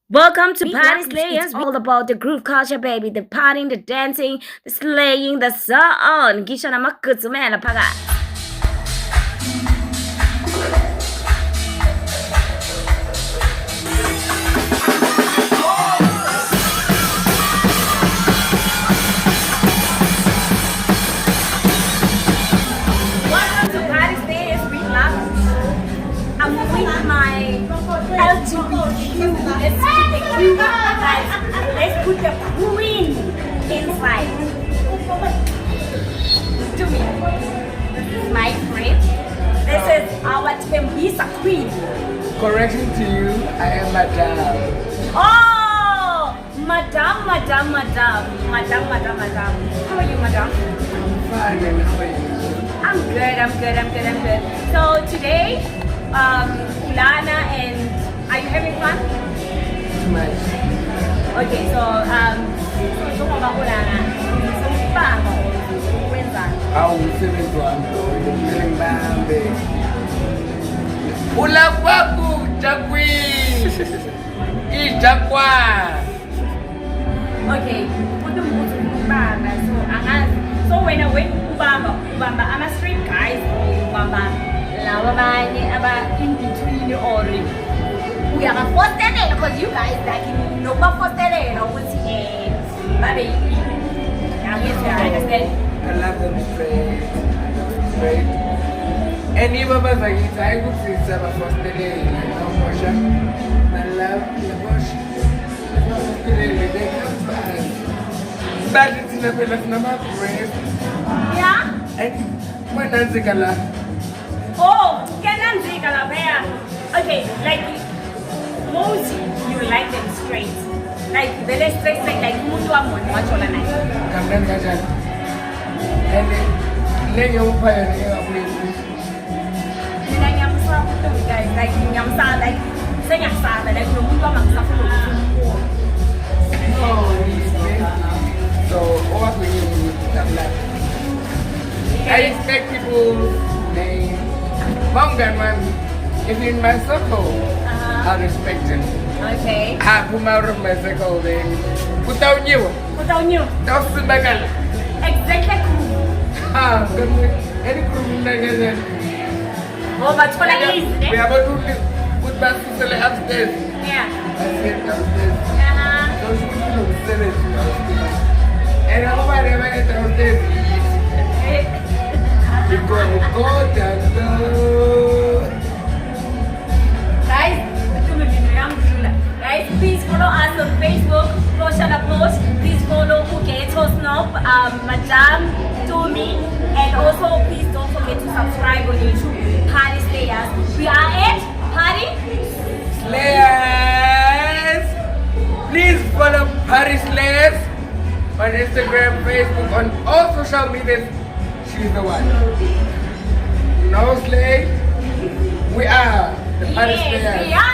Welcome to Party Slayers. It's all about the groove culture, baby. The partying, the dancing, the slaying, the so on. Ngisho namagquzumela phakathi. Welcome to Party Slayers. Big love. I'm with my Lgbtq. Let's put the Q, guys. Let's put the queen inside. Tumi. This is my friend. This is our Tembisa queen. Correction to you, I am Madam. Oh, Madam. How are you, Madam? I'm fine, and how are you? I'm good. So today, Lana and are you having fun? Too much. Okay, so njengoba ulana sombanga wenzani? Umsebenzi wami kumele ngibambe. Ulakwaku jakwi. Ijakwa. Okay, umuntu ubamba so angazi. So when ubamba ama street guys or ubamba laba abanye aba in between or uyabafostelela because you guys like nokubafostelela ukuthi babe I understand. I love them straight. And even if I could see some of us today, I love the bush. They come fast. But it's in a bit of number breast. Yeah? And when I think a lot. Oh, kananzika lapha. Okay, like most you like them straight. Like very straight like umuntu wamona wachola naye. Kamdan kajan. And then you fire here. Mina ngiyamsaba umuntu guys like ngiyamsaba like senyasaba like umuntu wamangisafuna ukuthi. So, what we like? I expect people name man. If in my circle, I respect him. Okay. I put my out of my circle then. Put down you. That's the bagal. Exactly. Good. Any crew Oh, but for like easy. we have a put my sister upstairs. Yeah. I said upstairs. Uh-huh. Those people who said it upstairs. And nobody ever get downstairs. Because we go down. Guys, please follow us on Facebook, Roshana Post. Please follow Ugeto Snob, Madam Tumi, and also please don't forget to subscribe on YouTube. Party Slayers. We are at Party Slayers! Please follow Paris Slayers on Instagram, Facebook, on all social media. She's the one. No slay. We are the Paris Slayers. We are.